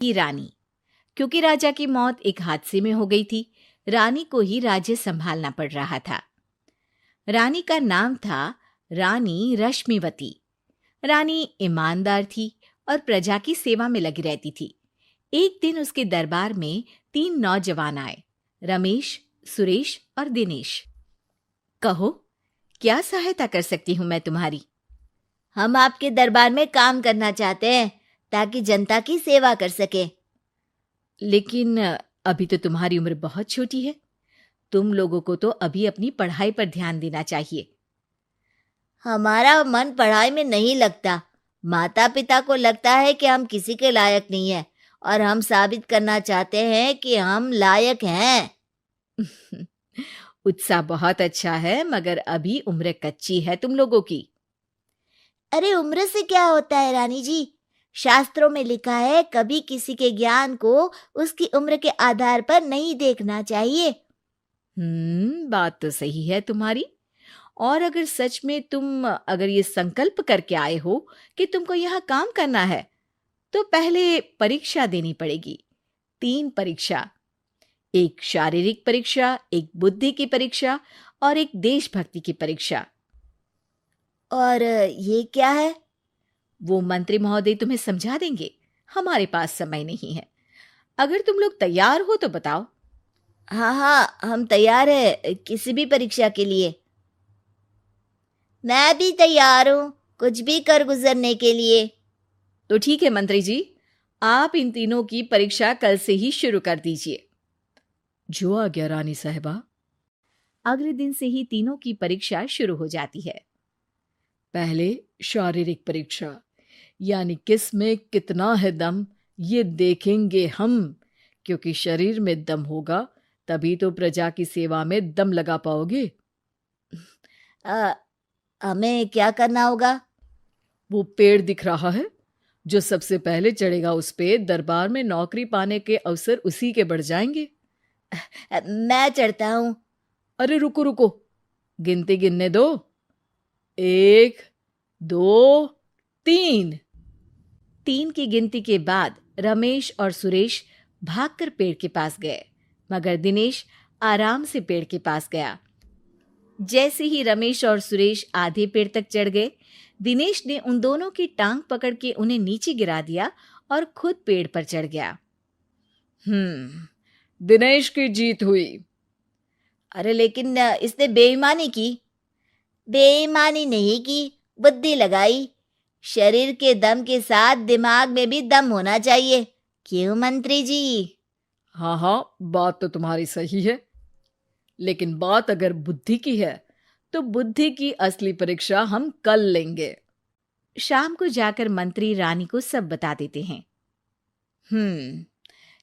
की रानी। क्योंकि राजा की मौत एक हादसे में हो गई थी, रानी को ही राज्य संभालना पड़ रहा था। रानी का नाम था रानी रश्मिवती। रानी ईमानदार थी और प्रजा की सेवा में लगी रहती थी। एक दिन उसके दरबार में 3 नौजवान आए, रमेश, सुरेश और दिनेश। कहो, क्या सहायता कर सकती हूँ मैं तुम्हारी? हम आपके दरबार में काम करना चाहते हैं ताकि जनता की सेवा कर सके। लेकिन अभी तो तुम्हारी उम्र बहुत छोटी है। तुम लोगों को तो अभी अपनी पढ़ाई पर ध्यान देना चाहिए। हमारा मन पढ़ाई में नहीं लगता। माता पिता को लगता है कि हम किसी के लायक नहीं है और हम साबित करना चाहते हैं कि हम लायक हैं। उत्साह बहुत अच्छा है, मगर अभी उम्र कच्ची है तुम लोगों की। अरे उम्र से क्या होता है रानी जी? शास्त्रों में लिखा है कभी किसी के ज्ञान को उसकी उम्र के आधार पर नहीं देखना चाहिए। बात तो सही है तुम्हारी। और अगर सच में तुम अगर ये संकल्प करके आए हो कि तुमको यहाँ काम करना है, तो पहले परीक्षा देनी पड़ेगी। 3 परीक्षा, एक शारीरिक परीक्षा, एक बुद्धि की परीक्षा और एक देशभक्ति की परीक्षा। और ये क्या है? वो मंत्री महोदय तुम्हें समझा देंगे। हमारे पास समय नहीं है। अगर तुम लोग तैयार हो तो बताओ। हाँ हाँ, हम तैयार है किसी भी परीक्षा के लिए। मैं भी तैयार हूँ कुछ भी कर गुजरने के लिए। तो ठीक है मंत्री जी, आप इन तीनों की परीक्षा कल से ही शुरू कर दीजिए। जो आ गया रानी साहिबा। अगले दिन से ही तीनों की परीक्षा शुरू हो जाती है। पहले शारीरिक परीक्षा, यानी किस में कितना है दम, ये देखेंगे हम। क्योंकि शरीर में दम होगा तभी तो प्रजा की सेवा में दम लगा पाओगे। हमें क्या करना होगा? वो पेड़ दिख रहा है, जो सबसे पहले चढ़ेगा उस पे दरबार में नौकरी पाने के अवसर उसी के बढ़ जाएंगे। मैं चढ़ता हूँ। अरे रुको रुको, गिनती गिनने दो। 1, 2, 3। 3 की गिनती के बाद रमेश और सुरेश भागकर पेड़ के पास गए, मगर दिनेश आराम से पेड़ के पास गया। जैसे ही रमेश और सुरेश आधे पेड़ तक चढ़ गए, दिनेश ने उन दोनों की टांग पकड़ के उन्हें नीचे गिरा दिया और खुद पेड़ पर चढ़ गया। दिनेश की जीत हुई। अरे लेकिन इसने बेईमानी की। बेईमानी नहीं की, बुद्धि लगाई। शरीर के दम के साथ दिमाग में भी दम होना चाहिए। क्यों मंत्री जी? हाँ हाँ, बात तो तुम्हारी सही है, लेकिन बात अगर बुद्धि की है तो बुद्धि की असली परीक्षा हम कल लेंगे। शाम को जाकर मंत्री रानी को सब बता देते हैं।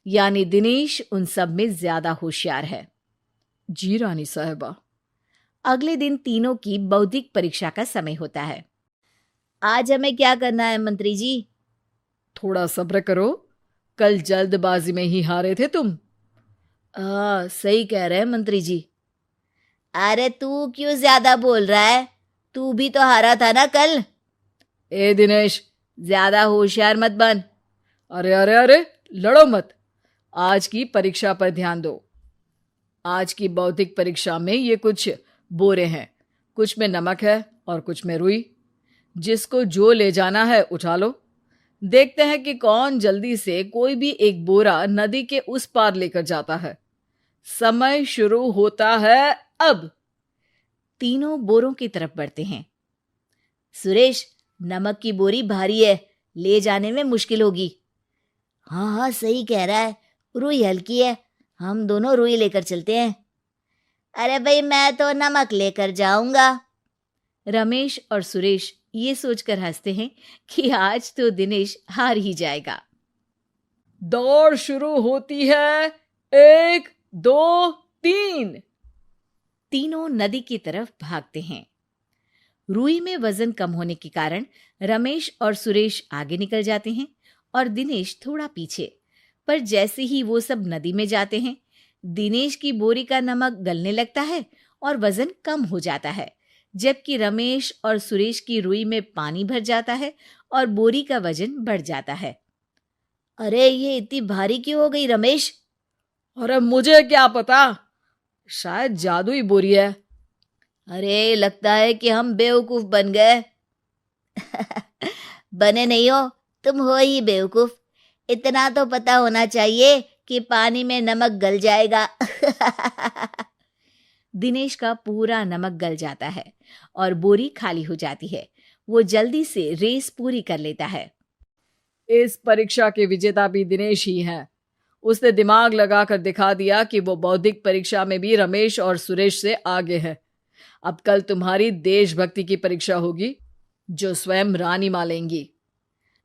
यानी दिनेश उन सब में ज्यादा होशियार है। जी रानी साहिबा। अगले दिन तीनों की बौद्धिक परीक्षा का समय होता है। आज हमें क्या करना है मंत्री जी? थोड़ा सब्र करो, कल जल्दबाजी में ही हारे थे तुम। सही कह रहे हैं मंत्री जी। अरे तू क्यों ज्यादा बोल रहा है? तू भी तो हारा था ना कल। ए दिनेश, ज्यादा होशियार मत बन। अरे अरे अरे, लड़ो मत। आज की परीक्षा पर ध्यान दो। आज की बौद्धिक परीक्षा में ये कुछ बोरे हैं, कुछ में नमक है और कुछ में रुई। जिसको जो ले जाना है उठा लो। देखते हैं कि कौन जल्दी से कोई भी एक बोरा नदी के उस पार लेकर जाता है। समय शुरू होता है अब। तीनों बोरों की तरफ बढ़ते हैं। सुरेश, नमक की बोरी भारी है, ले जाने में मुश्किल होगी। हाँ हाँ, सही कह रहा है, रुई हल्की है, हम दोनों रुई लेकर चलते हैं। अरे भाई, मैं तो नमक लेकर जाऊंगा। रमेश और सुरेश ये सोचकर हंसते हैं कि आज तो दिनेश हार ही जाएगा। दौड़ शुरू होती है। 1, 2, 3। तीनों नदी की तरफ भागते हैं। रुई में वजन कम होने के कारण रमेश और सुरेश आगे निकल जाते हैं और दिनेश थोड़ा पीछे। पर जैसे ही वो सब नदी में जाते हैं, दिनेश की बोरी का नमक गलने लगता है और वजन कम हो जाता है, जबकि रमेश और सुरेश की रुई में पानी भर जाता है और बोरी का वजन बढ़ जाता है। अरे ये इतनी भारी क्यों हो गई रमेश? अरे मुझे क्या पता, शायद जादुई बोरी है। अरे लगता है कि हम बेवकूफ बन गए। बने नहीं हो, तुम हो ही बेवकूफ। इतना तो पता होना चाहिए कि पानी में नमक गल जाएगा। दिनेश का पूरा नमक गल जाता है और बोरी खाली हो जाती है। वो जल्दी से रेस पूरी कर लेता है। इस परीक्षा के विजेता भी दिनेश ही हैं। उसने दिमाग लगाकर दिखा दिया कि वो बौद्धिक परीक्षा में भी रमेश और सुरेश से आगे है। अब कल तुम्हारी देशभक्ति की परीक्षा होगी, जो स्वयं रानी मां लेंगी।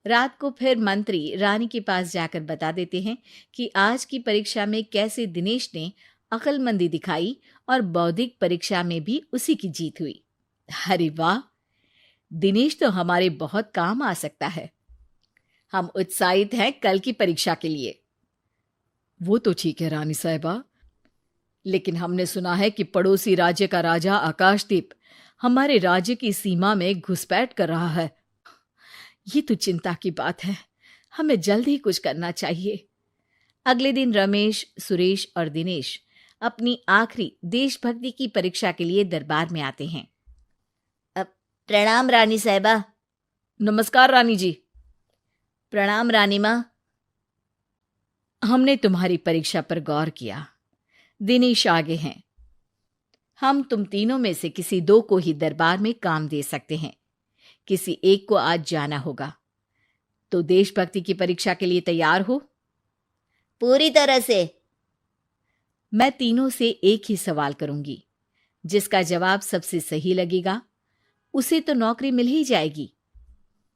रात को फिर मंत्री रानी के पास जाकर बता देते हैं कि आज की परीक्षा में कैसे दिनेश ने अक्लमंदी दिखाई और बौद्धिक परीक्षा में भी उसी की जीत हुई। अरे वाह, दिनेश तो हमारे बहुत काम आ सकता है। हम उत्साहित हैं कल की परीक्षा के लिए। वो तो ठीक है रानी साहिबा, लेकिन हमने सुना है कि पड़ोसी राज्य का राजा आकाशदीप हमारे राज्य की सीमा में घुसपैठ कर रहा है। ये तो चिंता की बात है। हमें जल्द ही कुछ करना चाहिए। अगले दिन रमेश, सुरेश और दिनेश अपनी आखिरी देशभक्ति की परीक्षा के लिए दरबार में आते हैं। प्रणाम रानी साहिबा। नमस्कार रानी जी। प्रणाम रानी माँ। हमने तुम्हारी परीक्षा पर गौर किया। दिनेश आगे हैं। हम तुम तीनों में से किसी दो को ही दरबार में काम दे सकते हैं। किसी एक को आज जाना होगा। तो देशभक्ति की परीक्षा के लिए तैयार हो? पूरी तरह से। मैं तीनों से एक ही सवाल करूंगी। जिसका जवाब सबसे सही लगेगा उसे तो नौकरी मिल ही जाएगी।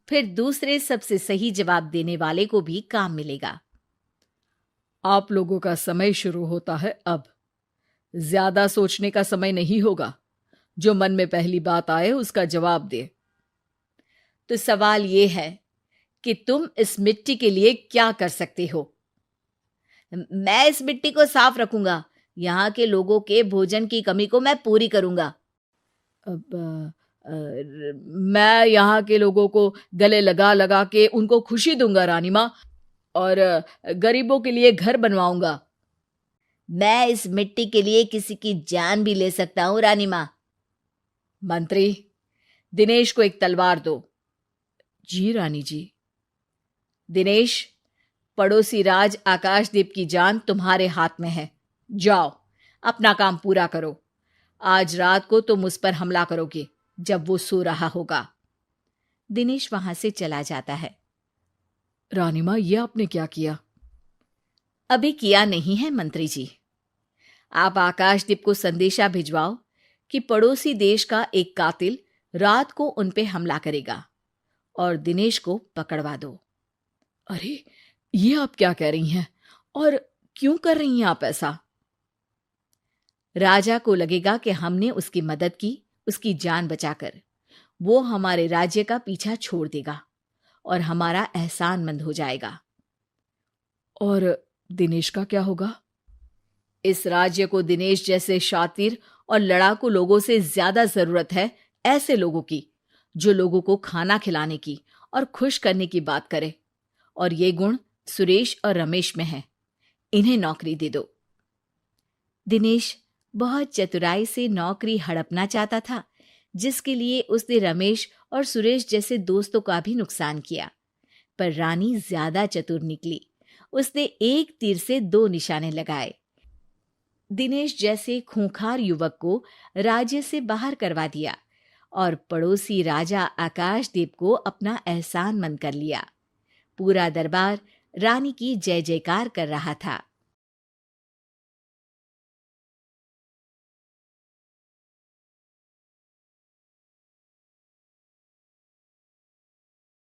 फिर दूसरे सबसे सही जवाब देने वाले को भी काम मिलेगा। आप लोगों का समय शुरू होता है अब। ज्यादा सोचने का समय नहीं होगा। जो मन में पहली बात आए उसका जवाब दे। तो सवाल यह है कि तुम इस मिट्टी के लिए क्या कर सकते हो? मैं इस मिट्टी को साफ रखूंगा। यहाँ के लोगों के भोजन की कमी को मैं पूरी करूंगा। मैं यहाँ के लोगों को गले लगा लगा के उनको खुशी दूंगा रानी माँ, और गरीबों के लिए घर बनवाऊंगा। मैं इस मिट्टी के लिए किसी की जान भी ले सकता हूँ रानी माँ। मंत्री, दिनेश को एक तलवार दो। जी रानी जी। दिनेश, पड़ोसी राज आकाशदीप की जान तुम्हारे हाथ में है। जाओ, अपना काम पूरा करो। आज रात को तुम उस पर हमला करोगे जब वो सो रहा होगा। दिनेश वहां से चला जाता है। रानी मां, ये आपने क्या किया? अभी किया नहीं है मंत्री जी। आप आकाशदीप को संदेशा भिजवाओ कि पड़ोसी देश का एक कातिल रात को उन पे हमला करेगा और दिनेश को पकड़वा दो। अरे, ये आप क्या कह रही हैं और क्यों कर रही हैं आप ऐसा? राजा को लगेगा कि हमने उसकी मदद की, उसकी जान बचाकर। वो हमारे राज्य का पीछा छोड़ देगा और हमारा एहसानमंद हो जाएगा। और दिनेश का क्या होगा? इस राज्य को दिनेश जैसे शातिर और लड़ाकू लोगों से ज्यादा जरूरत है, ऐसे लोगों की जो लोगों को खाना खिलाने की और खुश करने की बात करे। और ये गुण सुरेश और रमेश में है। इन्हें नौकरी दे दो। दिनेश बहुत चतुराई से नौकरी हड़पना चाहता था, जिसके लिए उसने रमेश और सुरेश जैसे दोस्तों का भी नुकसान किया। पर रानी ज्यादा चतुर निकली। उसने एक तीर से दो निशाने लगाए। दिनेश जैसे खूंखार युवक को राज्य से बाहर करवा दिया और पड़ोसी राजा आकाशदीप को अपना एहसानमंद कर लिया। पूरा दरबार रानी की जय जयकार कर रहा था।